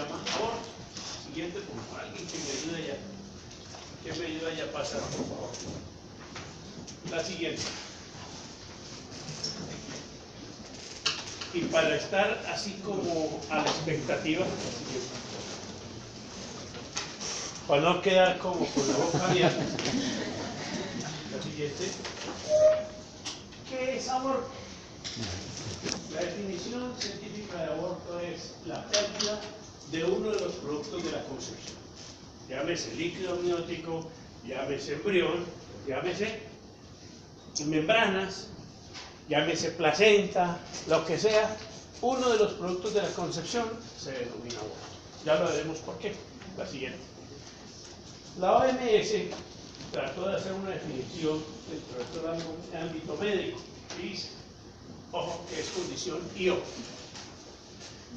llama aborto. Siguiente punto, alguien que me ayude allá. Que me ayude allá a pasar, por favor. La siguiente. Y para estar así como a la expectativa, para no quedar como con la boca abierta, la siguiente. ¿Qué es aborto? La definición científica de aborto es la pérdida de uno de los productos de la concepción. Llámese líquido amniótico, llámese embrión, llámese membranas, llámese placenta, lo que sea, uno de los productos de la concepción se denomina aborto. Ya lo veremos por qué. La siguiente. La OMS trató de hacer una definición dentro del ámbito médico. Dice, ojo, que es condición IO.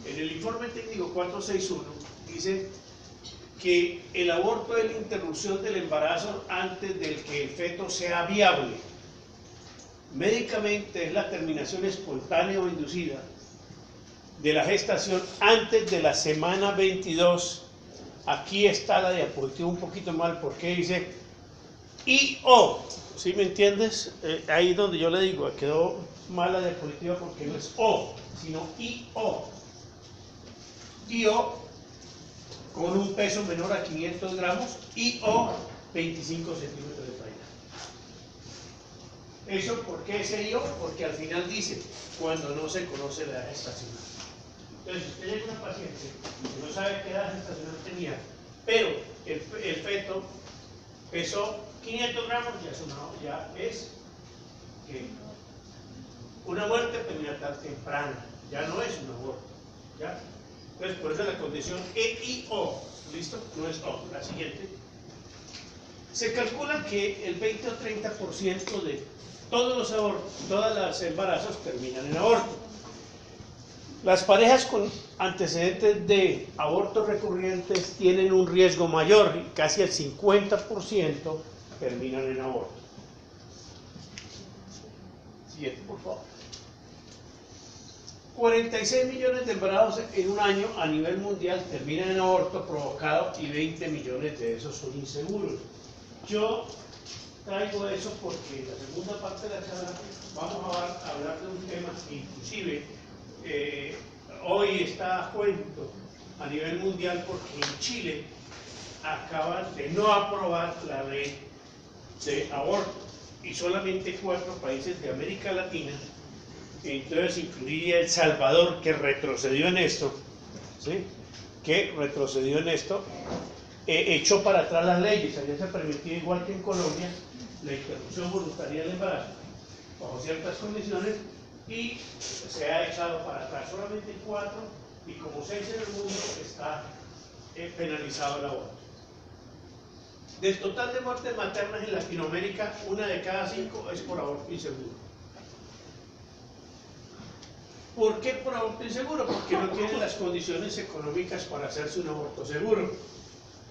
En el informe técnico 461 dice que el aborto es la interrupción del embarazo antes del que el feto sea viable. Médicamente es la terminación espontánea o inducida de la gestación antes de la semana 22. Aquí está la diapositiva un poquito mal porque dice IO. ¿Sí me entiendes? Ahí es donde yo le digo, quedó mal la diapositiva porque no es O, sino IO. IO con un peso menor a 500 gramos, IO 25 centímetros de faena. ¿Eso por qué ese IO? Porque al final dice, cuando no se conoce la edad gestacional. Entonces, si usted llega a una paciente que no sabe qué edad gestacional tenía, pero el feto pesó 500 gramos, ya es que una muerte perinatal temprana, ya no es un aborto. ¿Ya? Entonces, por eso la condición EIO, ¿listo? No es O. La siguiente. Se calcula que el 20 o 30% de todos los abortos, todos los embarazos terminan en aborto. Las parejas con antecedentes de abortos recurrentes tienen un riesgo mayor, y casi el 50% terminan en aborto. Siguiente, por favor. 46 millones de embarazos en un año a nivel mundial terminan en aborto provocado y 20 millones de esos son inseguros. Yo traigo eso porque en la segunda parte de la charla vamos a hablar de un tema que inclusive hoy está a cuento a nivel mundial porque en Chile acaban de no aprobar la ley de aborto y solamente 4 países de América Latina, entonces incluiría El Salvador, que retrocedió en esto, ¿sí? Echó para atrás las leyes. Allá se permitía, igual que en Colombia, la interrupción voluntaria del embarazo bajo ciertas condiciones y se ha echado para atrás solamente 4 y como 6 en el mundo está penalizado el aborto. Del total de muertes maternas en Latinoamérica, 1 de cada 5 es por aborto inseguro. ¿Por qué por aborto inseguro? Porque no tienen las condiciones económicas para hacerse un aborto seguro.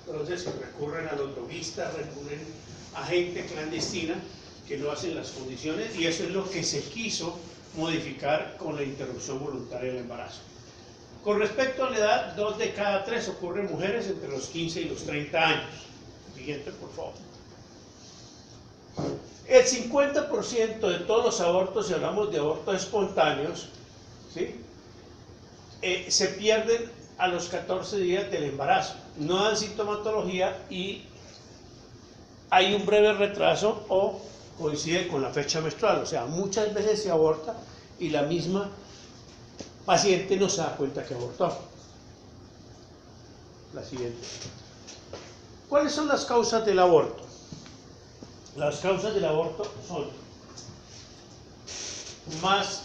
Entonces recurren a los droguistas, recurren a gente clandestina que no hacen las condiciones y eso es lo que se quiso modificar con la interrupción voluntaria del embarazo. Con respecto a la edad, 2 de cada 3 ocurren mujeres entre los 15 y los 30 años. Siguiente, por favor. El 50% de todos los abortos, si hablamos de abortos espontáneos, ¿sí? Se pierden a los 14 días del embarazo. No dan sintomatología y hay un breve retraso o coincide con la fecha menstrual. O sea, muchas veces se aborta y la misma paciente no se da cuenta que abortó. La siguiente. ¿Cuáles son las causas del aborto? Las causas del aborto son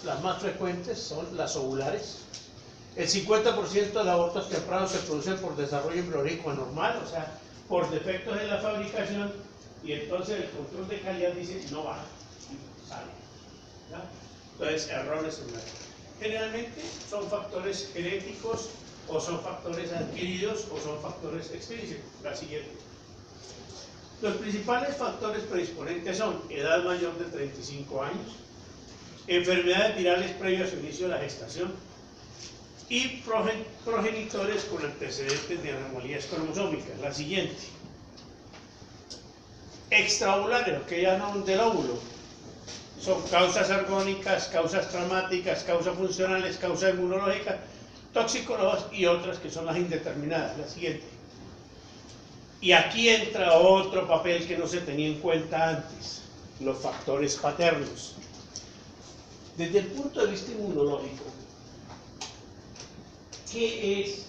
las más frecuentes son las ovulares. El 50% de los abortos tempranos se producen por desarrollo embriónico anormal, o sea, por defectos en la fabricación, y entonces el control de calidad dice no va, sale. ¿Ya? Entonces, errores en la... Generalmente son factores genéticos, o son factores adquiridos, o son factores extrínsecos. La siguiente. Los principales factores predisponentes son edad mayor de 35 años, enfermedades virales previas al inicio de la gestación, y progenitores con antecedentes de anomalías cromosómicas. La siguiente. Extraovulares, que llaman del óvulo. Son causas argónicas, causas traumáticas, causas funcionales, causas inmunológicas, toxicológicas y otras que son las indeterminadas. La siguiente. Y aquí entra otro papel que no se tenía en cuenta antes, los factores paternos. Desde el punto de vista inmunológico, ¿qué es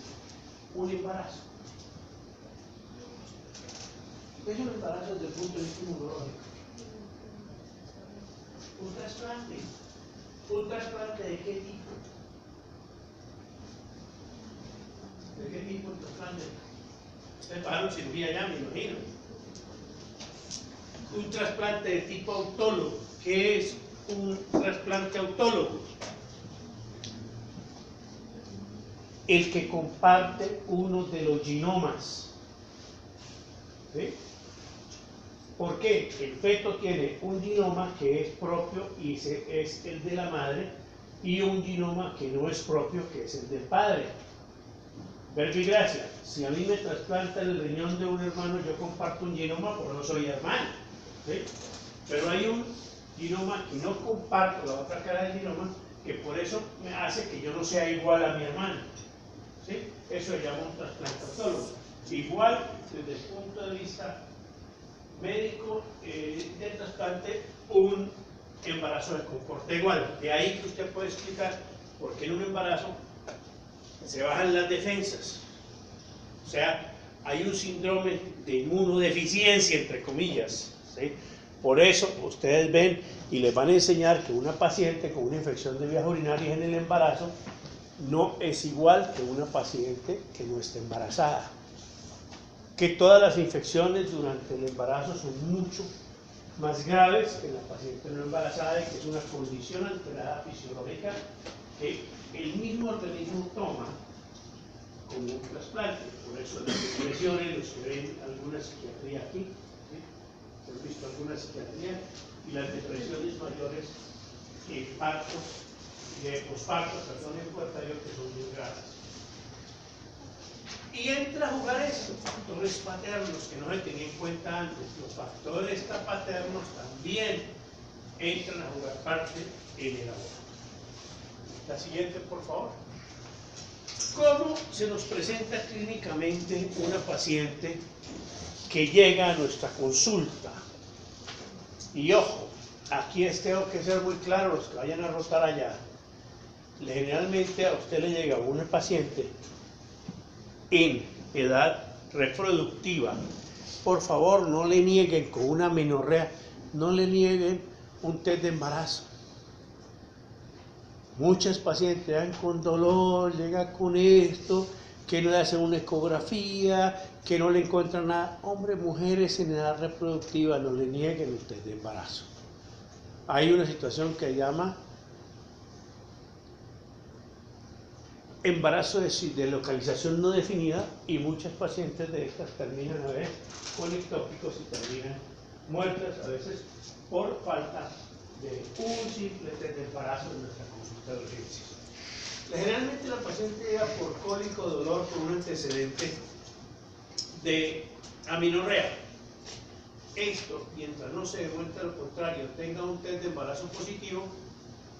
un embarazo? ¿Qué es un embarazo desde el punto de vista inmunológico? Un trasplante. ¿Un trasplante de qué tipo? ¿De qué tipo de trasplante? Ustedes pagaron cirugía ya, me imagino. Un trasplante de tipo autólogo. ¿Qué es un trasplante autólogo? El que comparte uno de los genomas. ¿Sí? ¿Por qué? El feto tiene un genoma que es propio y es el de la madre, y un genoma que no es propio, que es el del padre. Verbo y gracia. Si a mí me trasplantan el riñón de un hermano, yo comparto un genoma, por eso soy hermano. ¿Sí? Pero hay un genoma que no comparto, la otra cara del genoma, que por eso me hace que yo no sea igual a mi hermano. ¿Sí? Eso se llama un trasplante autólogo. Igual, desde el punto de vista médico de trasplante, un embarazo se comporta igual. De ahí que usted puede explicar por qué en un embarazo se bajan las defensas. O sea, hay un síndrome de inmunodeficiencia, entre comillas. ¿Sí? Por eso ustedes ven y les van a enseñar que una paciente con una infección de vías urinarias en el embarazo no es igual que una paciente que no está embarazada. Que todas las infecciones durante el embarazo son mucho más graves que en la paciente no embarazada, y que es una condición alterada fisiológica que el mismo organismo toma como un trasplante. Por eso las depresiones, los que ven alguna psiquiatría aquí, ¿sí? Hemos visto alguna psiquiatría, y las depresiones mayores que partos, pospartos, perdón, en puerperio, que son muy graves. Y entra a jugar esto, factores paternos que no se tenían en cuenta antes. Los factores paternos también entran a jugar parte en el aborto. La siguiente, por favor. ¿Cómo se nos presenta clínicamente una paciente que llega a nuestra consulta? Y ojo, aquí tengo que ser muy claro, los que vayan a rotar allá. Generalmente a usted le llega una paciente en edad reproductiva. Por favor, no le nieguen con una menorrea, no le nieguen un test de embarazo. Muchas pacientes llegan con dolor, llegan con esto, que no le hacen una ecografía, que no le encuentran nada. Hombres, mujeres en edad reproductiva, no le nieguen un test de embarazo. Hay una situación que se llama embarazo de localización no definida, y muchas pacientes de estas terminan a veces con ectópicos y terminan muertas, a veces por falta de un simple test de embarazo en nuestra consulta de urgencias. Generalmente la paciente llega por cólico, dolor, con un antecedente de amenorrea. Esto, mientras no se demuestre lo contrario, tenga un test de embarazo positivo,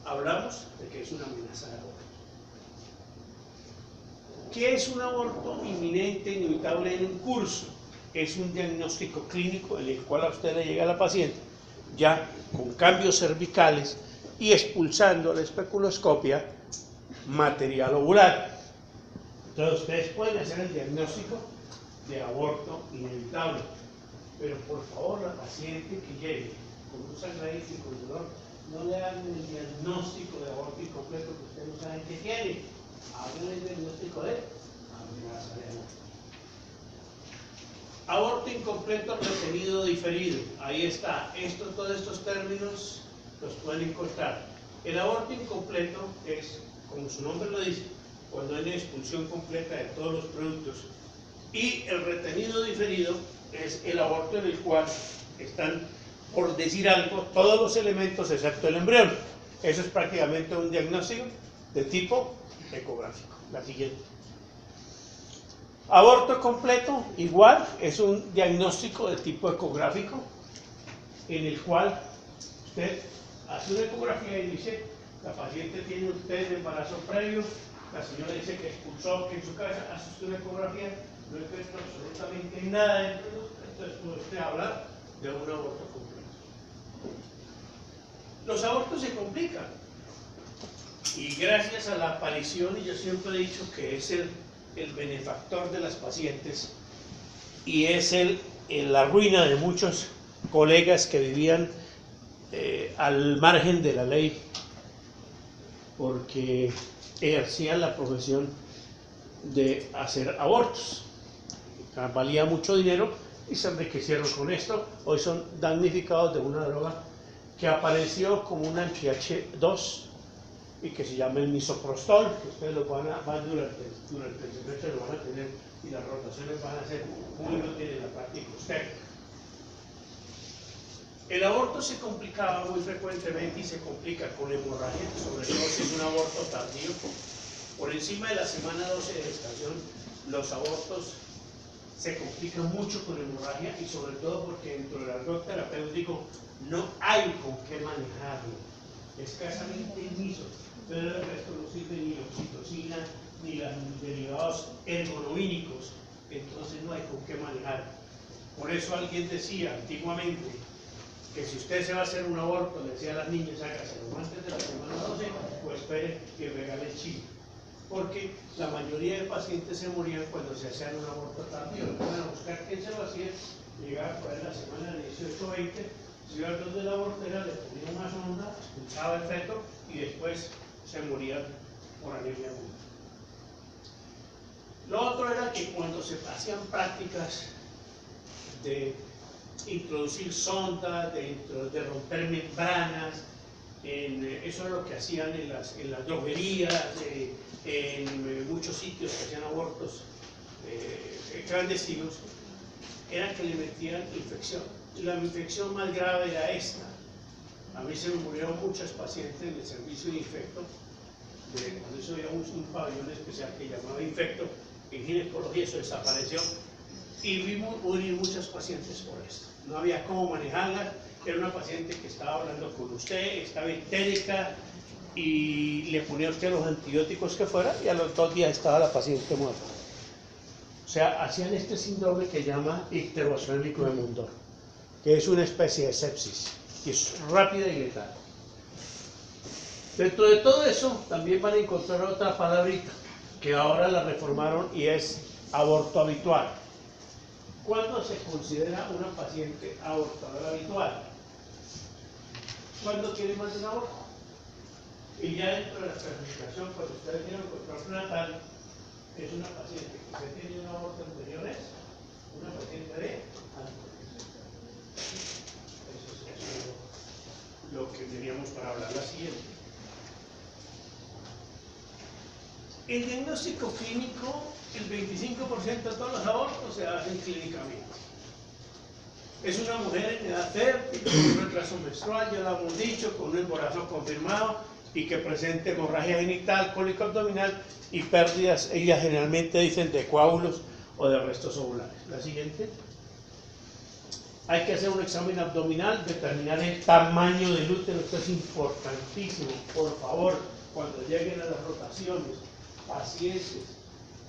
hablamos de que es una amenaza de aborto. ¿Qué es un aborto inminente, inevitable en curso? Es un diagnóstico clínico en el cual a usted le llega a la paciente ya con cambios cervicales y expulsando la especuloscopia material ovular. Entonces ustedes pueden hacer el diagnóstico de aborto inevitable, pero por favor la paciente que llegue con un sangradito y con dolor, no le hagan el diagnóstico de aborto incompleto que ustedes no saben qué tiene. Hablen el diagnóstico de amenaza de aborto. Aborto incompleto, retenido, diferido. Ahí está. Todos estos términos los pueden encontrar. El aborto incompleto es, como su nombre lo dice, cuando hay una expulsión completa de todos los productos. Y el retenido diferido es el aborto en el cual están, por decir algo, todos los elementos excepto el embrión. Eso es prácticamente un diagnóstico de tipo ecográfico. La siguiente. Aborto completo, igual, es un diagnóstico de tipo ecográfico en el cual usted hace una ecografía y dice, la paciente tiene usted embarazo previo, la señora dice que expulsó, que en su casa hace usted una ecografía, no encuentra absolutamente nada dentro de usted, entonces puede usted hablar de un aborto completo. Los abortos se complican y gracias a la aparición, y yo siempre he dicho que es el benefactor de las pacientes y es la ruina de muchos colegas que vivían al margen de la ley porque ejercían la profesión de hacer abortos. Valía mucho dinero y se enriquecieron con esto. Hoy son damnificados de una droga que apareció como un anti-H2 y que se llama el misoprostol, que ustedes lo van durante el semestre lo van a tener y las rotaciones van a ser muy útiles en la práctica usted. El aborto se complicaba muy frecuentemente y se complica con hemorragia, sobre todo si es un aborto tardío. Por encima de la semana 12 de gestación, los abortos se complican mucho con hemorragia y sobre todo porque dentro del argot terapéutico no hay con qué manejarlo. Escasamente inicio, pero el resto no sirve ni la oxitocina ni los derivados ergonomínicos, entonces no hay con qué manejar. Por eso alguien decía antiguamente que si usted se va a hacer un aborto, le decía a las niñas, hágaselo antes de la semana 12, pues espere que regale el chip. Porque la mayoría de pacientes se morían cuando se hacían un aborto tardío. Van a buscar quién se lo hacía, llegaba por ahí la semana 18-20, se iba al dos de la abortera, le ponía una sonda, expulsaba el feto y después se morían por anemia aguda. Lo otro era que cuando se hacían prácticas de introducir sondas, de romper membranas, eso es lo que hacían en las droguerías, en muchos sitios que hacían abortos clandestinos, era que le metían infección. Y la infección más grave era esta. A mí se me murieron muchas pacientes en el servicio de infecto, cuando eso era un pabellón especial que llamaba infecto, en ginecología eso desapareció, y vimos morir muchas pacientes por esto. No había cómo manejarla, era una paciente que estaba hablando con usted, estaba histérica y le ponía a usted los antibióticos que fuera y a los 2 días estaba la paciente muerta. O sea, hacían este síndrome que llama icterocerámico de Mondor, que es una especie de sepsis, que es rápida y letal. Dentro de todo eso también van a encontrar otra palabrita que ahora la reformaron y es aborto habitual. ¿Cuándo se considera una paciente abortadora habitual? ¿Cuándo tiene más de un aborto? Y ya dentro de la clasificación, cuando ustedes tienen un control prenatal, es una paciente que usted tiene un aborto anterior, es una paciente de eso es lo que teníamos para hablar la siguiente. El diagnóstico clínico, el 25% de todos los abortos se hacen clínicamente. Es una mujer en edad fértil, con un retraso menstrual, ya lo hemos dicho, con un embarazo confirmado y que presente hemorragia genital, cólico abdominal y pérdidas, ellas generalmente dicen de coágulos o de restos ovulares. La siguiente. Hay que hacer un examen abdominal, determinar el tamaño del útero, esto es importantísimo. Por favor, cuando lleguen a las rotaciones, pacientes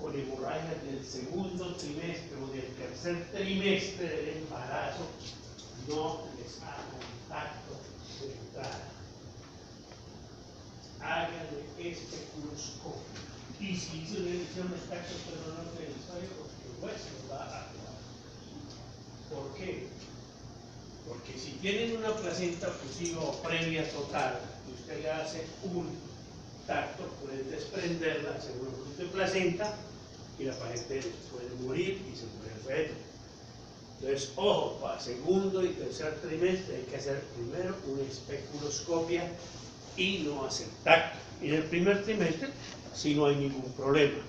con hemorragias del segundo trimestre o del tercer trimestre del embarazo, no les hagan tacto de entrada. Háganle especuloscopio. Y si hizo una edición de tacto, pero no es necesario porque el hueso va a quedar. ¿Por qué? Porque si tienen una placenta fusiva o previa total, y usted le hace un tacto, puede desprenderla, hacer un ajuste de placenta y la paciente puede morir y se muere el feto. Entonces, ojo, para segundo y tercer trimestre hay que hacer primero una especuloscopia y no hacer tacto. Y en el primer trimestre, si no hay ningún problema.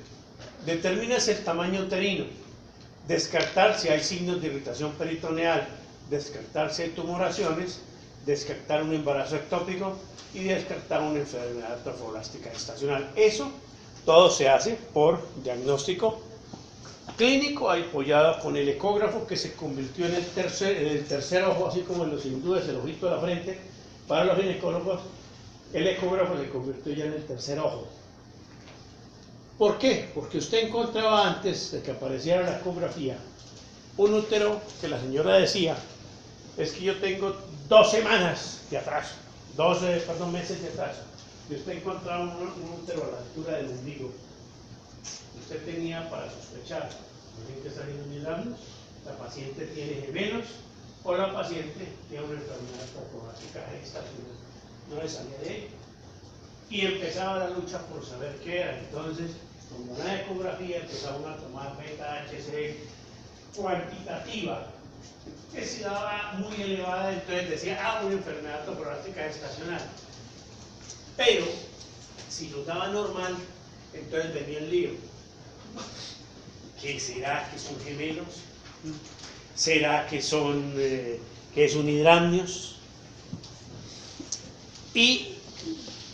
Determínase el tamaño uterino, descartar si hay signos de irritación peritoneal, descartar si hay tumoraciones, descartar un embarazo ectópico y descartar una enfermedad trofoblástica gestacional. Eso Todo se hace por diagnóstico clínico, apoyado con el ecógrafo, que se convirtió en el tercer ojo, así como en los hindúes, el ojito de la frente. Para los ginecólogos, el ecógrafo se convirtió ya en el tercer ojo. ¿Por qué? Porque usted encontraba antes de que apareciera la ecografía un útero que la señora decía, es que yo tengo 2 semanas de atraso, 12 meses de atraso. Y usted encontraba un útero a la altura del ombligo. Usted tenía para sospechar, tienen que salir unidades, la paciente tiene gemelos o la paciente tiene una enfermedad ortográfica gestacional. No le salía de ella. Y empezaba la lucha por saber qué era. Entonces, como una ecografía, empezaban a tomar beta-HCG cuantitativa, que si daba muy elevada, entonces decía, una enfermedad ortográfica gestacional. Pero, si nos daba normal, entonces venía el lío. ¿Qué será que son gemelos? ¿Será que son que es unidrámneos? Y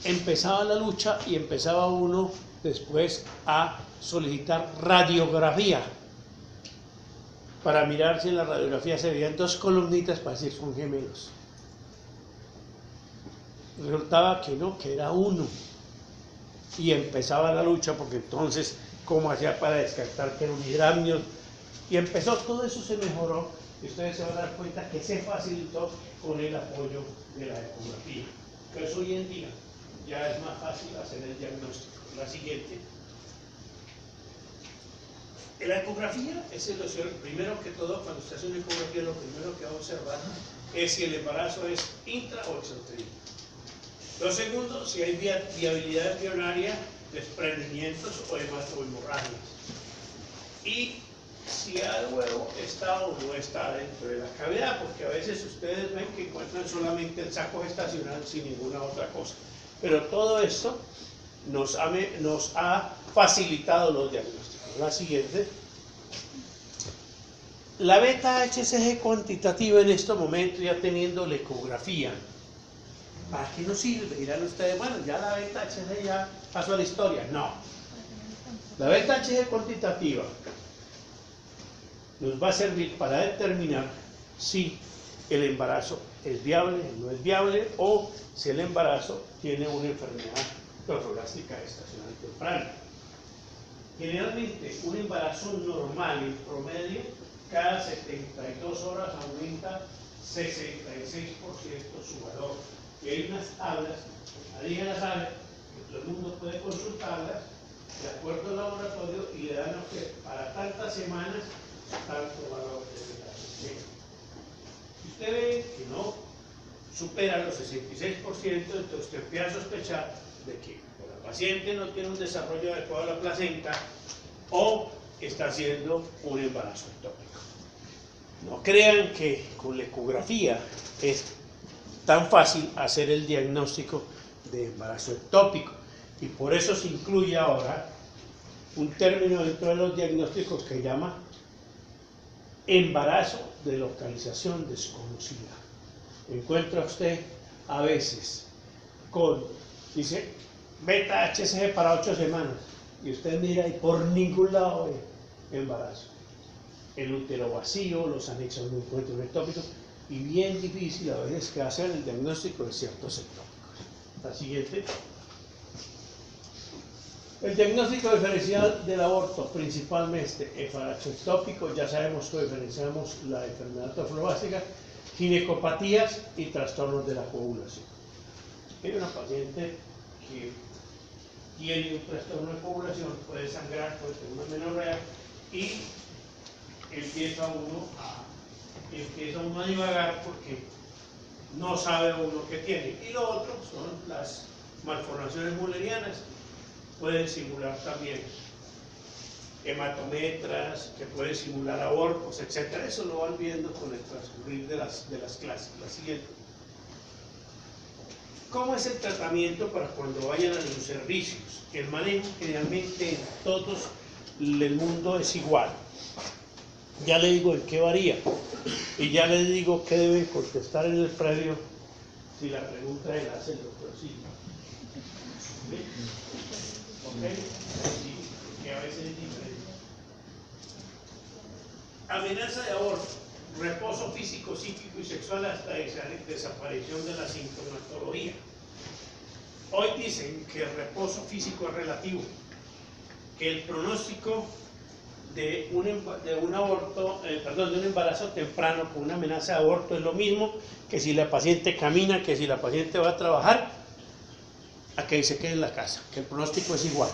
empezaba la lucha y empezaba uno después a solicitar radiografía para mirar si en la radiografía se veían 2 columnitas para decir son gemelos. Resultaba que no, que era uno. Y empezaba la lucha porque entonces, ¿cómo hacía para descartar que era unidrámneos? Y empezó, todo eso se mejoró y ustedes se van a dar cuenta que se facilitó con el apoyo de la ecografía. Entonces hoy en día ya es más fácil hacer el diagnóstico. La siguiente. La ecografía es el primero que todo, cuando usted hace una ecografía, lo primero que va a observar es si el embarazo es intra o extrauterino. Lo segundo, si hay viabilidad embrionaria, desprendimientos o hemorragias. Y si el huevo está o no está dentro de la cavidad, porque a veces ustedes ven que encuentran solamente el saco gestacional sin ninguna otra cosa. Pero todo esto nos ha facilitado los diagnósticos. La siguiente. La beta-HCG cuantitativa en este momento, ya teniendo la ecografía, ¿para qué nos sirve? Dirán ustedes, bueno, ya la beta-HCG ya pasó a la historia. No. La beta-HCG cuantitativa nos va a servir para determinar si el embarazo es viable, no es viable, o si el embarazo tiene una enfermedad trofoblástica gestacional temprana. Generalmente, un embarazo normal en promedio, cada 72 horas aumenta 66% su valor. Y hay unas tablas, nadie las sabe, que todo el mundo puede consultarlas, de acuerdo al laboratorio, y le dan a usted para tantas semanas tanto valor de beta-HCG. Si usted ve que no supera los 66%, entonces usted empieza a sospechar de que la paciente no tiene un desarrollo adecuado de la placenta o está haciendo un embarazo ectópico. No crean que con la ecografía es tan fácil hacer el diagnóstico de embarazo ectópico, y por eso se incluye ahora un término dentro de los diagnósticos que llama embarazo de localización desconocida. Encuentra usted a veces dice beta-HCG para 8 semanas, y usted mira y por ningún lado ve embarazo. El útero vacío, los anexos no encuentran ectópicos, y bien difícil a veces que hacer el diagnóstico de ciertos ectópicos. La siguiente. El diagnóstico diferencial del aborto, principalmente embarazo ectópico, ya sabemos que diferenciamos la enfermedad trofoblástica, ginecopatías y trastornos de la coagulación. Hay una paciente que tiene un trastorno de coagulación, puede sangrar, puede tener una menorrea, y empieza uno a divagar porque no sabe uno qué tiene. Y lo otro son las malformaciones mullerianas. Pueden simular también hematometras, que pueden simular abortos, etc. Eso lo van viendo con el transcurrir de las clases. La siguiente. ¿Cómo es el tratamiento para cuando vayan a los servicios? El manejo generalmente en todos el mundo es igual. Ya le digo en qué varía, y ya le digo qué deben contestar en el previo si la pregunta la hace el doctor Silva. ¿Ok? Sí, que a veces es diferente. Amenaza de aborto, reposo físico, psíquico y sexual hasta desaparición de la sintomatología. Hoy dicen que el reposo físico es relativo, que el pronóstico de un aborto, de un embarazo temprano con una amenaza de aborto es lo mismo que si la paciente camina, que si la paciente va a trabajar, a que se quede en la casa, que el pronóstico es igual.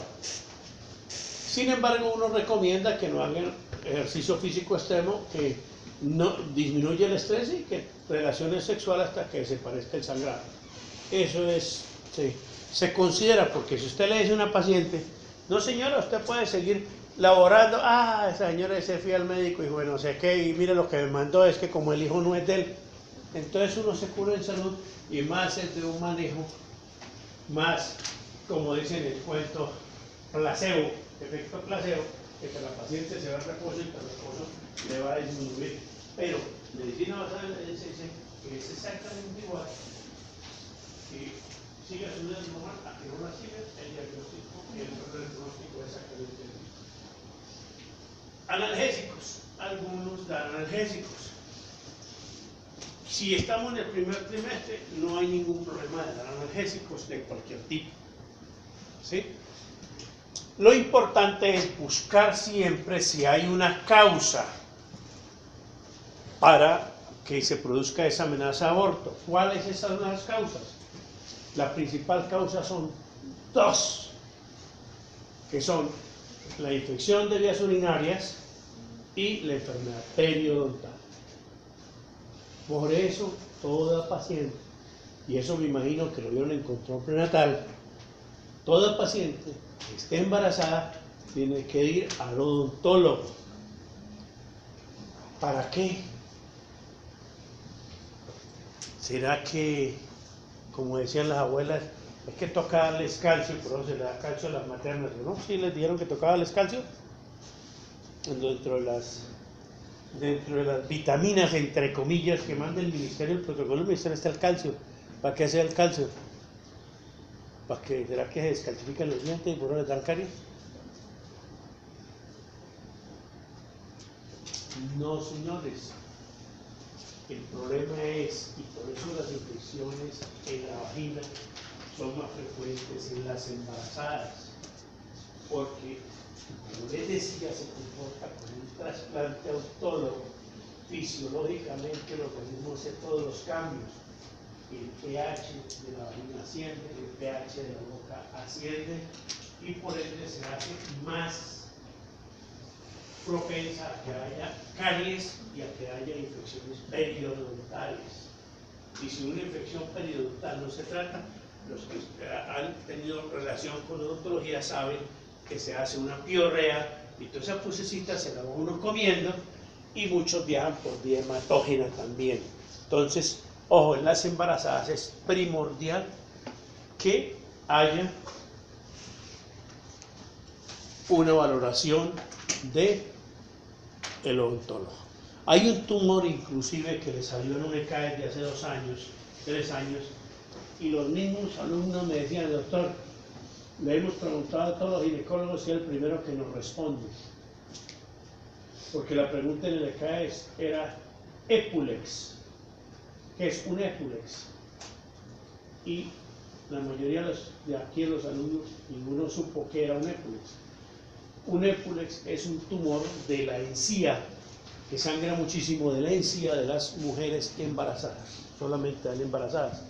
Sin embargo, uno recomienda que no hagan ejercicio físico extremo, que no disminuye el estrés y que relaciones sexuales hasta que desaparezca el sangrado. Eso es, sí, se considera, porque si usted le dice a una paciente, no señora, usted puede seguir laborando, esa señora se fue al médico y bueno, sé qué, y mire lo que me mandó es que como el hijo no es de él, entonces uno se cura en salud y más es de un manejo, más, como dicen en el cuento, placebo, efecto placebo, que la paciente se va a reposo y que el reposo le va a disminuir. Pero medicina basada en evidencia dice que es exactamente igual. Si sigue su vida normal, a que no la sigue, el diagnóstico y el pronóstico es exactamente el mismo. Analgésicos, algunos dan analgésicos. Si estamos en el primer trimestre, no hay ningún problema de dar analgésicos de cualquier tipo. ¿Sí? Lo importante es buscar siempre si hay una causa para que se produzca esa amenaza de aborto. ¿Cuáles son las causas? La principal causa son dos, que son la infección de vías urinarias y la enfermedad periodontal. Por eso, toda paciente, y eso me imagino que lo vieron en control prenatal, toda paciente que esté embarazada tiene que ir al odontólogo. ¿Para qué? ¿Será que, como decían las abuelas, es que toca darles calcio, por eso se le da calcio a las maternas? ¿No? Sí, les dijeron que tocaba darles calcio. Dentro de las vitaminas, entre comillas, que manda el ministerio, el protocolo del ministerio, está el calcio. ¿Para qué hace el calcio? ¿Para qué? ¿Será que se descalcifican los dientes y por eso les dan caries? No, señores. El problema es, y por eso las infecciones en la vagina son más frecuentes en las embarazadas, porque, como les decía, se comporta como un trasplante autólogo. Fisiológicamente el organismo hace todos los cambios. El pH de la vagina asciende, el pH de la boca asciende, y por ende se hace más propensa a que haya caries y a que haya infecciones periodontales. Y si una infección periodontal no se trata, los que han tenido relación con odontología saben que se hace una piorrea y toda esa pusecita se la va uno comiendo y muchos viajan por vía hematógena también. Entonces, ojo, en las embarazadas es primordial que haya una valoración de el odontólogo. Hay un tumor inclusive que le salió en un ECA de hace 2 años, 3 años, y los mismos alumnos me decían, doctor, le hemos preguntado a todos los ginecólogos y es el primero que nos responde. Porque la pregunta en el ECA era Epulex. ¿Qué es un Epulex? Y la mayoría de aquí los alumnos, ninguno supo qué era un Epulex. Un Epulex es un tumor de la encía, que sangra muchísimo de la encía de las mujeres embarazadas, solamente de las embarazadas,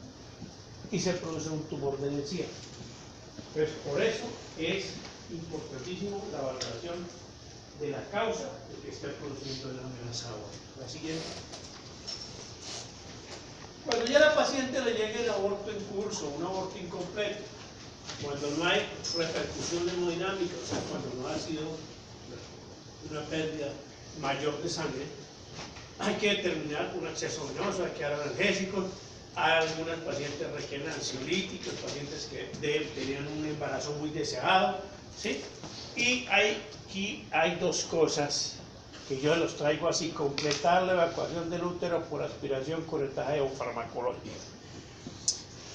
y se produce un tumor de la encía. Entonces, por eso es importantísimo la valoración de la causa de que esté produciendo la amenaza de aborto. La siguiente. Cuando ya la paciente le llegue el aborto en curso, un aborto incompleto, cuando no hay repercusión hemodinámica, o sea, cuando no ha sido una pérdida mayor de sangre, hay que determinar un acceso venoso, hay que dar analgésicos. Hay algunas pacientes requieren ansiolíticos, pacientes que tenían un embarazo muy deseado, ¿sí? Y aquí hay 2 cosas que yo los traigo así: completar la evacuación del útero por aspiración con ventaja de farmacología.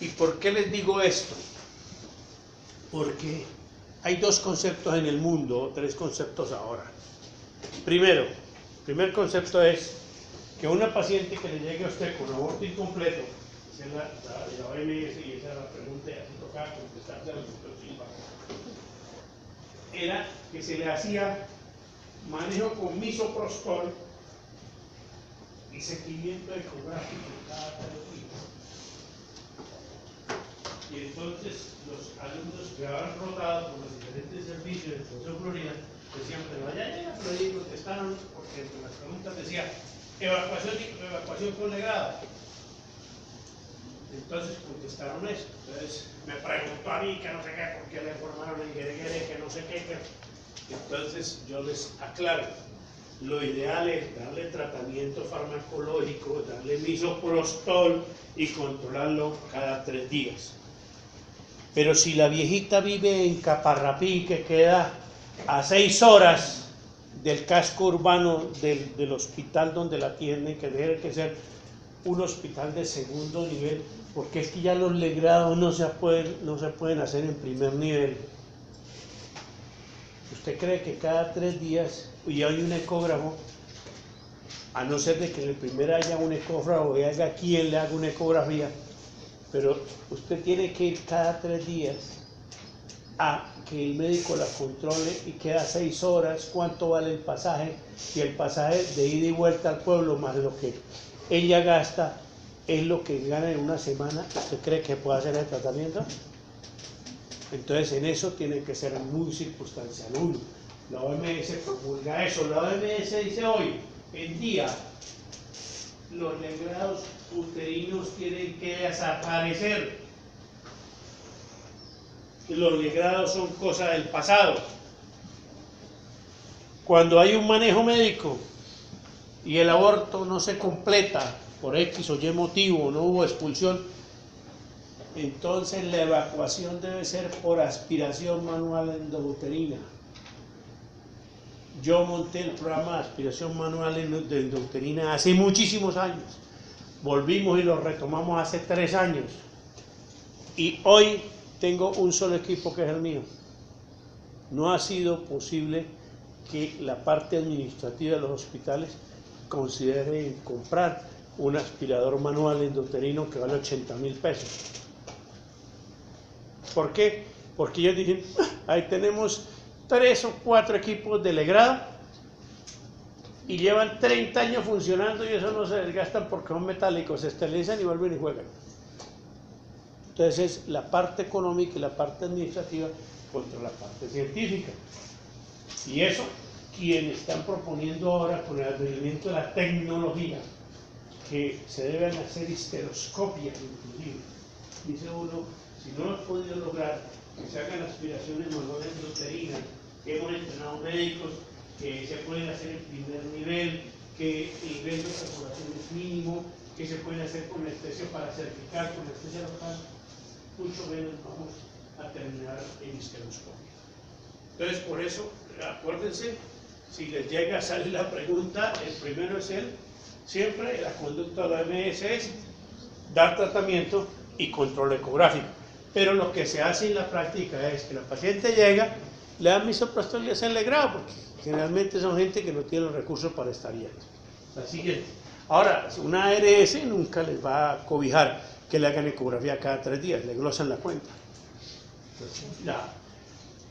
¿Y por qué les digo esto? Porque hay dos conceptos en el mundo, tres conceptos ahora. Primero, el primer concepto es que una paciente que le llegue a usted con aborto incompleto, esa es la OMS y esa era la pregunta, y así tocaba contestarse a los doctor Silva, era que se le hacía manejo con misoprostol y seguimiento ecográfico cada 3 días. Y entonces los alumnos que habían rotado por los diferentes servicios del Consejo de Florida decían, pero allá llega Florida y contestaron, porque entre las preguntas decía, evacuación con legrado. Entonces contestaron eso. Entonces me preguntó a mí que no sé qué, por qué le informaron en Guerre, que no sé qué. Entonces yo les aclaro, lo ideal es darle tratamiento farmacológico, darle misoprostol y controlarlo cada 3 días. Pero si la viejita vive en Caparrapí, que queda a 6 horas del casco urbano del hospital donde la atienden, que debe que ser un hospital de segundo nivel, porque es que ya los legrados no se pueden hacer en primer nivel. ¿Usted cree que cada 3 días y hay un ecógrafo, a no ser de que en el primer haya un ecógrafo y haya quien le haga una ecografía, pero usted tiene que ir cada 3 días a que el médico la controle y queda 6 horas, cuánto vale el pasaje, y el pasaje de ida y vuelta al pueblo más lo que ella gasta es lo que gana en una semana? ¿Usted cree que puede hacer el tratamiento? Entonces en eso tiene que ser muy circunstancial uno. La OMS promulga eso. La OMS dice hoy en día los legrados uterinos tienen que desaparecer. Los legrados son cosa del pasado. Cuando hay un manejo médico y el aborto no se completa por X o Y motivo, no hubo expulsión, entonces la evacuación debe ser por aspiración manual endouterina. Yo monté el programa de aspiración manual de endouterina hace muchísimos años. Volvimos y lo retomamos hace 3 años. Y hoy tengo un solo equipo que es el mío. No ha sido posible que la parte administrativa de los hospitales considere comprar un aspirador manual endouterino que vale 80.000 pesos. ¿Por qué? Porque ellos dicen, ahí tenemos 3 o 4 equipos de legrado y llevan 30 años funcionando y eso no se desgastan porque son metálicos, se esterilizan y vuelven y juegan. Entonces es la parte económica y la parte administrativa contra la parte científica. Y eso, quienes están proponiendo ahora con el advenimiento de la tecnología, que se deben hacer histeroscopias inclusive, dice uno, si no hemos podido lograr que se hagan aspiraciones manuales endouterinas, que hemos entrenado médicos, que se pueden hacer en primer nivel, que el nivel de perforación es mínimo, que se pueden hacer con anestesia para cervical, con anestesia local, mucho menos vamos a terminar en histeroscopia. Entonces, por eso, acuérdense, si les llega a salir la pregunta, el primero es siempre la conducta de la OMS es dar tratamiento y control ecográfico. Pero lo que se hace en la práctica es que la paciente llega, le dan misoprostol y le hacen legrado, porque generalmente son gente que no tiene los recursos para estar yendo. La siguiente. Ahora, una ARS nunca les va a cobijar que le hagan ecografía cada 3 días, le glosan la cuenta. Entonces, ya.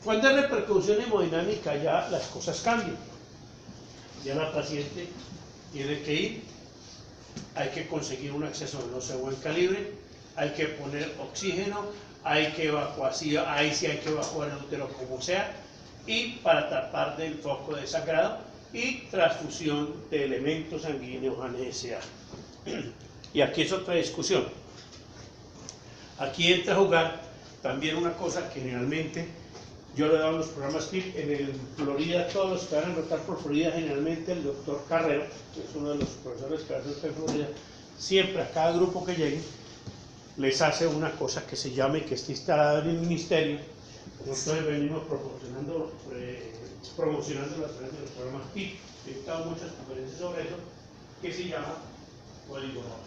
Cuando hay repercusión hemodinámica ya las cosas cambian. Ya la paciente tiene que ir, hay que conseguir un acceso venoso de buen calibre, hay que poner oxígeno, hay que evacuar, ahí sí hay que evacuar el útero como sea, y para tapar del foco de sangrado y transfusión de elementos sanguíneos a NSA. Y aquí es otra discusión. Aquí entra a jugar también una cosa que generalmente yo le he dado en los programas PIP, en Florida, todos los que van a rotar por Florida, generalmente el doctor Carrero, que es uno de los profesores que hacen en Florida, siempre a cada grupo que llegue, les hace una cosa que se llame, que está instalada en el ministerio. Nosotros venimos promocionando a través de los programas PIP. He dado muchas conferencias sobre eso, que se llama código rojo.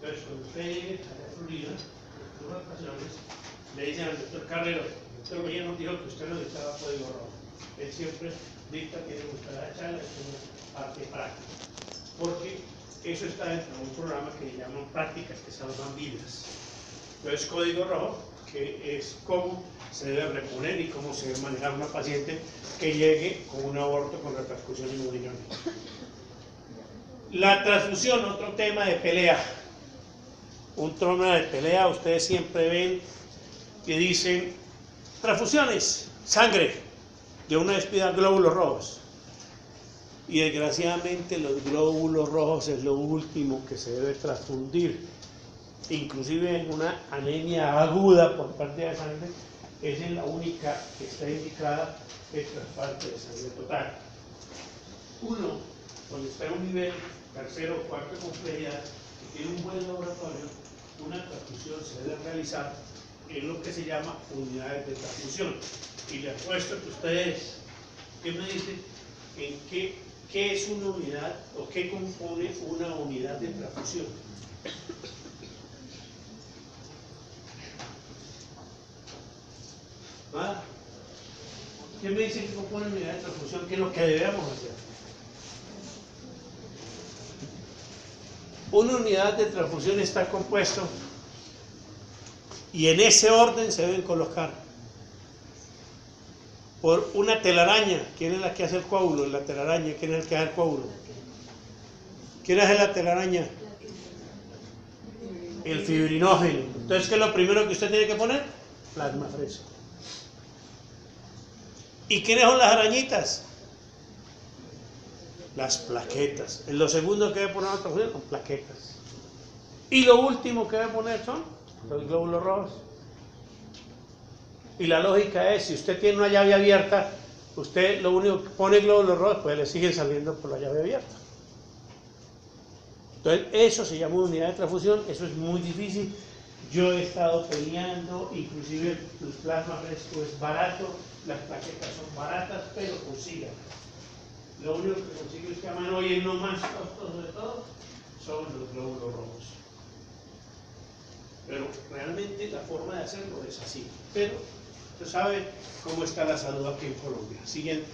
Entonces, cuando usted llegue a Florida, en las ocasiones, le dicen al doctor Carrero, Pero ella nos dijo que usted no dictaba código rojo. Él siempre dicta, tiene que buscar la charla, es una parte práctica. Porque eso está dentro de un programa que se llama Prácticas que salvan vidas. Entonces, código rojo, que es cómo se debe reponer y cómo se debe manejar una paciente que llegue con un aborto con repercusión hemodinámica. La transfusión, otro tema de pelea. Un tema de pelea, ustedes siempre ven que dicen transfusiones, sangre, de una vez pidan glóbulos rojos. Y desgraciadamente los glóbulos rojos es lo último que se debe transfundir. Inclusive en una anemia aguda por pérdida de sangre, esa es la única que está indicada el trasplante de sangre total. Uno, cuando está en un nivel tercero o cuarto de complejidad, que tiene un buen laboratorio, una transfusión se debe realizar en lo que se llama unidades de transfusión. Y les apuesto que ustedes, ¿qué me dicen? ¿En qué es una unidad o qué compone una unidad de transfusión? ¿Ah? ¿Qué me dicen que compone una unidad de transfusión? ¿Qué es lo que debemos hacer? Una unidad de transfusión está compuesto y en ese orden se deben colocar por una telaraña. ¿Quién es la que hace el coágulo? La telaraña. ¿Quién es el que hace el coágulo? ¿Quién hace la telaraña? El fibrinógeno. Entonces, ¿qué es lo primero que usted tiene que poner? Plasma fresco. ¿Y quiénes son las arañitas? Las plaquetas. En lo segundo que debe poner otra transfusión son plaquetas. Y lo último que debe poner son los glóbulos rojos. Y la lógica es, si usted tiene una llave abierta, usted lo único que pone glóbulos rojos, pues le siguen saliendo por la llave abierta. Entonces, eso se llama unidad de transfusión, eso es muy difícil. Yo he estado peleando, inclusive el plasma fresco es barato, las plaquetas son baratas, pero consigan. Lo único que consigue usted a mano hoy en lo más costoso de todo son los glóbulos rojos. Pero realmente la forma de hacerlo es así. Pero usted sabe cómo está la salud aquí en Colombia. Siguiente.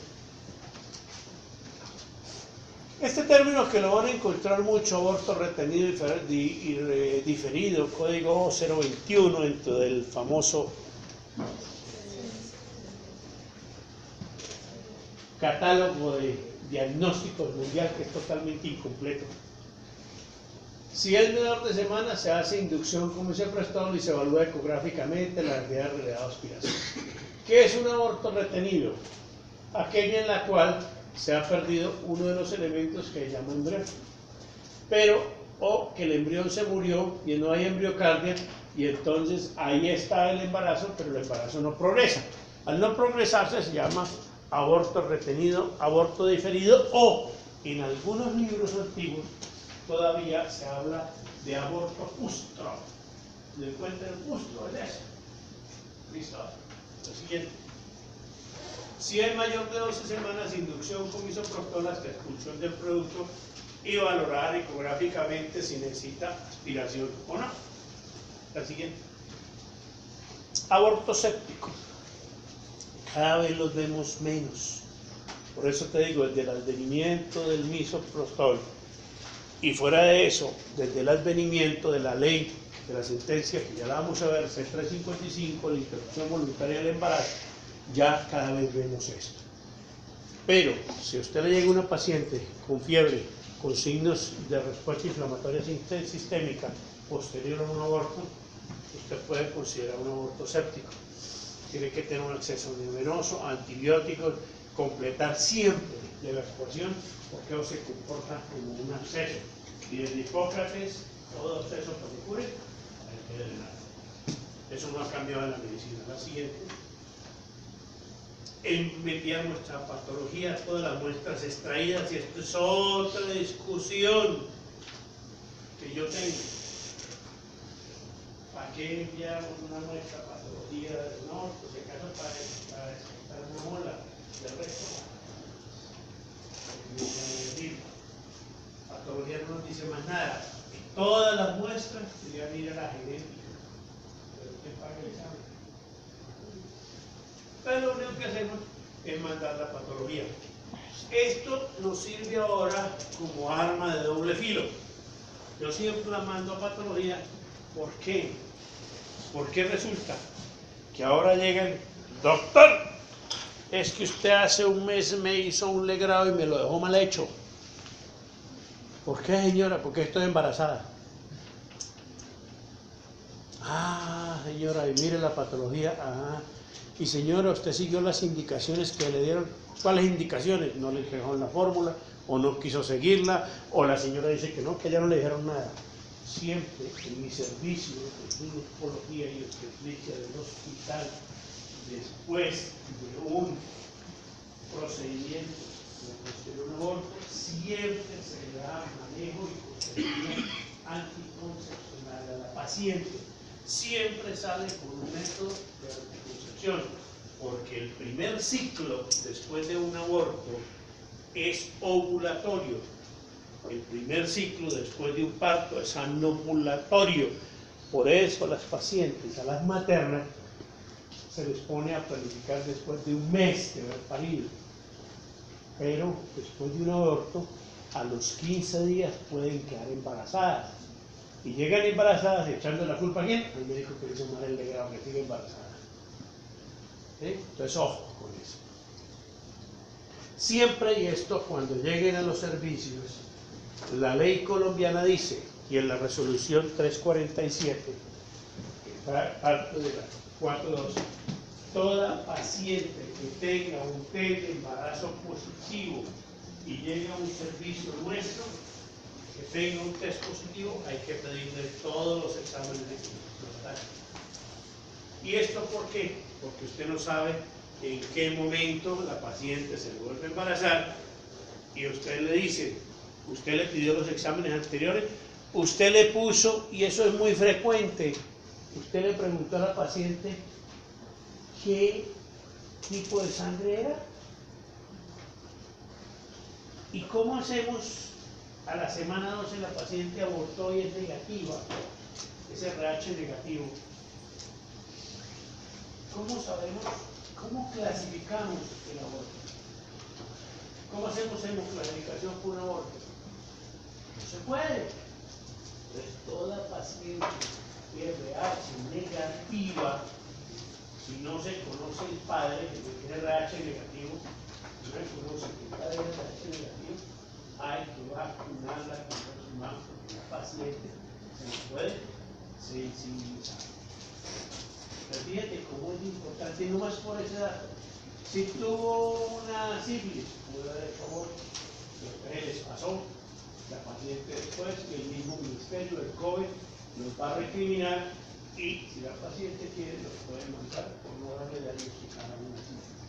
Este término que lo van a encontrar mucho, aborto retenido y diferido, código 021, dentro del famoso catálogo de diagnósticos mundial, que es totalmente incompleto. Si es menor de semana, se hace inducción con misoprostol y se evalúa ecográficamente la cantidad de relevada aspiración. ¿Qué es un aborto retenido? Aquella en la cual se ha perdido uno de los elementos que se llama embrión. Pero, o que el embrión se murió y no hay embriocardia, y entonces ahí está el embarazo, pero el embarazo no progresa. Al no progresarse se llama aborto retenido, aborto diferido, o en algunos libros antiguos todavía se habla de aborto ustro. ¿Le encuentran el ustro? Es eso. Listo. Lo siguiente. Si es mayor de 12 semanas, inducción con misoprostol hasta expulsión del producto y valorar ecográficamente si necesita aspiración o no. La siguiente. Aborto séptico. Cada vez los vemos menos. Por eso te digo, desde el advenimiento del misoprostol y fuera de eso, desde el advenimiento de la ley, de la sentencia que ya la vamos a ver, C355, la interrupción voluntaria del embarazo, ya cada vez vemos esto. Pero si a usted le llega una paciente con fiebre, con signos de respuesta inflamatoria sistémica posterior a un aborto, usted puede considerar un aborto séptico. Tiene que tener un acceso venoso, antibióticos, completar siempre la evacuación, porque eso se comporta como un absceso. Y desde Hipócrates, todo absceso que se cure, hay que drenar. Eso no ha cambiado en la medicina. La siguiente. Enviar nuestra patología, todas las muestras extraídas, y esto es otra discusión que yo tengo. ¿Para qué enviamos una muestra patología del norte? Si acaso para descartar una mola, del resto. Patología no nos dice más nada. Todas las muestras deberían ir a la genética. Pero usted paga el examen. Entonces lo único que hacemos es mandar la patología. Esto nos sirve ahora como arma de doble filo. Yo siempre la mando a patología. ¿Por qué? Porque resulta que ahora llegan, doctor, es que usted hace un mes me hizo un legrado y me lo dejó mal hecho. ¿Por qué, señora? Porque estoy embarazada. Ah, señora, y mire la patología. Ah, y señora, usted siguió las indicaciones que le dieron. ¿Cuáles indicaciones? No le dejó la fórmula, o no quiso seguirla, o la señora dice que ya no le dijeron nada. Siempre en mi servicio de ginecología y obstetricia del hospital, después de un procedimiento de posterior aborto, siempre se le da manejo y consejería anticoncepcional a la paciente. Siempre sale por un método de anticoncepción, porque el primer ciclo después de un aborto es ovulatorio. El primer ciclo después de un parto es anovulatorio. Por eso a las pacientes, a las maternas, se les pone a planificar después de un mes de haber parido. Pero después de un aborto, a los 15 días pueden quedar embarazadas. Y llegan embarazadas echando la culpa a quién? Al médico que hizo mal el legrado, que sigue embarazada. ¿Sí? Entonces, ojo con eso. Siempre, y esto cuando lleguen a los servicios, la ley colombiana dice, y en la resolución 347, que parte de la 412, toda paciente que tenga un test de embarazo positivo y llegue a un servicio nuestro, que tenga un test positivo, hay que pedirle todos los exámenes de control. ¿Y esto por qué? Porque usted no sabe en qué momento la paciente se vuelve a embarazar y usted le dice, usted le pidió los exámenes anteriores, usted le puso, y eso es muy frecuente, usted le preguntó a la paciente qué tipo de sangre era y cómo hacemos. A la semana 12 la paciente abortó y es negativa, es RH negativo. ¿Cómo sabemos, cómo clasificamos el aborto? ¿Cómo hacemos hemoclasificación por un aborto? No se puede. Entonces toda paciente RH negativa, si no se conoce el padre, que es RH negativo, si no se conoce que el padre es RH negativo, hay que vacunarla con Rosumab porque la paciente se nos puede sensibilizar. Pero fíjate cómo es importante, no más por esa edad. Si tuvo una sífilis, pudo haber hecho aborto, pero les pasó. La paciente después, el mismo ministerio, el COVID, los va a recriminar y si la paciente quiere, los puede mandar por no darle diagnosticar a una sífilis,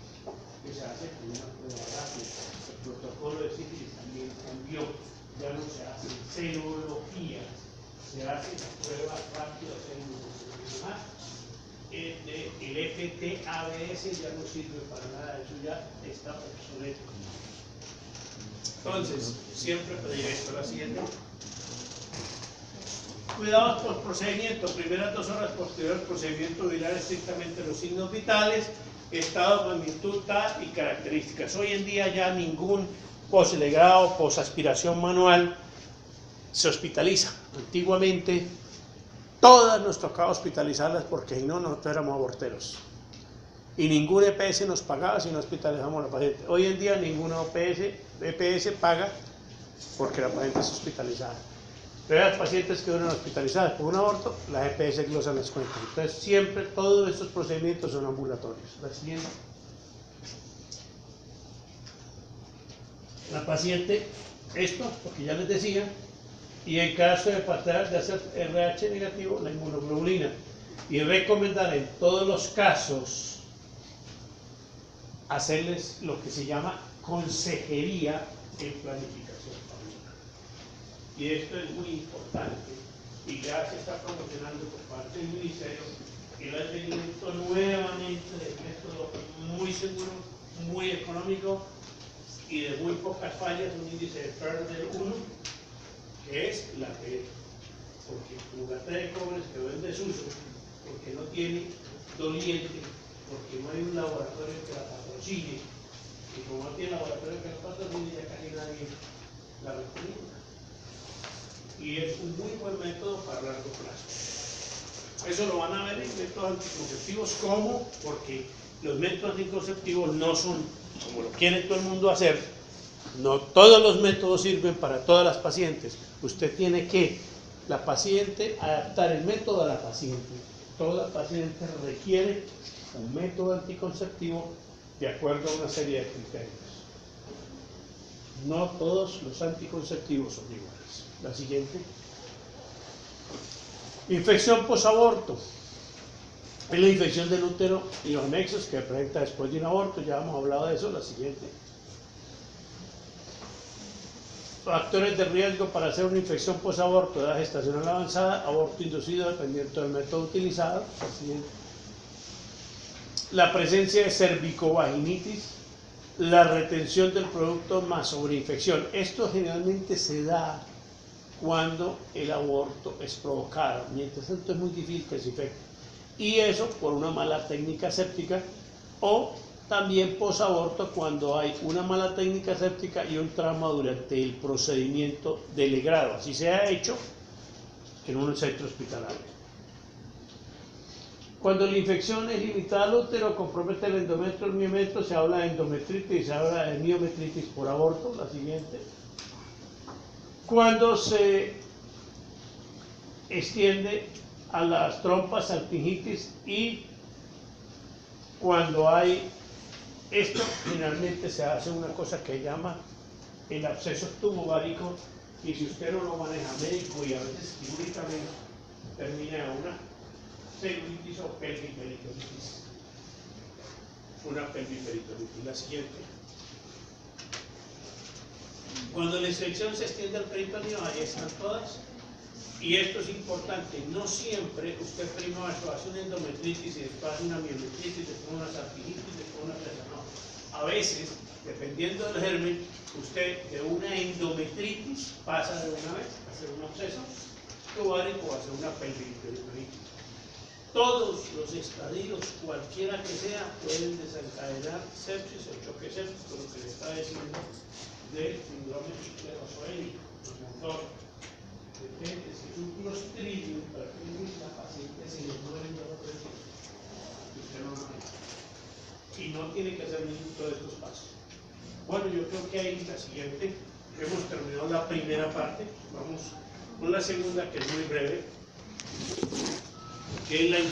que se hace con una prueba rápida. El protocolo de sífilis también cambió, ya no se hace serología, se hace la prueba rápida más. El FT-ABS ya no sirve para nada, eso ya está obsoleto. Entonces, siempre pediré esto. La siguiente. Cuidados por procedimiento, primeras 2 horas posterior al procedimiento viral, estrictamente los signos vitales, estado, magnitud, y características. Hoy en día ya ningún poslegrado, posaspiración manual se hospitaliza. Antiguamente todas nos tocaba hospitalizarlas porque si no, nosotros éramos aborteros. Y ningún EPS nos pagaba si no hospitalizamos a la paciente. Hoy en día ninguna EPS paga porque la paciente es hospitalizada. Pero las pacientes que duran hospitalizadas por un aborto, las EPS glosan las cuentas. Entonces siempre todos estos procedimientos son ambulatorios. La siguiente. La paciente, esto, porque ya les decía, y en caso de pasar de hacer RH negativo, la inmunoglobulina. Y recomendar en todos los casos hacerles lo que se llama consejería en planificación familiar. Y esto es muy importante y ya se está promocionando por parte del Ministerio el advenimiento nuevamente de método muy seguro, muy económico y de muy pocas fallas, un índice de PER de 1, que es la P, porque juguete de cobre quedó en desuso, porque no tiene doliente porque no hay un laboratorio que la patrocine. Y como no tiene laboratorio que la patrocine, ya casi nadie la recomienda. Y es un muy buen método para largo plazo. Eso lo van a ver en métodos anticonceptivos. ¿Cómo? Porque los métodos anticonceptivos no son como lo quiere todo el mundo hacer. No todos los métodos sirven para todas las pacientes. Usted tiene que, la paciente, adaptar el método a la paciente. Toda paciente requiere un método anticonceptivo de acuerdo a una serie de criterios. No todos los anticonceptivos son iguales. La siguiente. Infección posaborto. Es la infección del útero y los nexos que presenta después de un aborto. Ya hemos hablado de eso. La siguiente. Factores de riesgo para hacer una infección posaborto: edad gestacional avanzada, aborto inducido dependiendo del método utilizado. La siguiente. La presencia de cervicovaginitis, la retención del producto más sobreinfección. Esto generalmente se da cuando el aborto es provocado. Mientras tanto es muy difícil que se infecte. Y eso por una mala técnica séptica, o también posaborto cuando hay una mala técnica séptica y un trauma durante el procedimiento de legrado. Así se ha hecho en un centro hospitalario. Cuando la infección es limitada al útero, compromete el endometrio, el miometrio, se habla de endometritis y se habla de miometritis por aborto. La siguiente. Cuando se extiende a las trompas, salpingitis, y cuando hay esto, generalmente se hace una cosa que llama el absceso tubovárico, y si usted no lo maneja médico y a veces quirúrgicamente, termina en una celulitis o pelviperitonitis. Una pelviperitonitis. La siguiente. Cuando la infección se extiende al peritoneo, ahí están todas. Y esto es importante, no siempre usted primero hace una endometritis y después hace una miometritis, después una salpingitis, después una presa. No. A veces, dependiendo del germen, usted de una endometritis pasa de una vez a hacer un absceso tubovárico o a hacer una pelviperitonitis. Todos los estadios, cualquiera que sea, pueden desencadenar sepsis o choque séptico, lo que le está diciendo del síndrome esclerozoélico, el motor. Depende, si es un clostridium, la paciente se le muere de los días. Usted no lo maneja. Y no tiene que hacer ninguno de estos pasos. Bueno, yo creo que ahí la siguiente, hemos terminado la primera parte. Vamos con la segunda, que es muy breve, que es la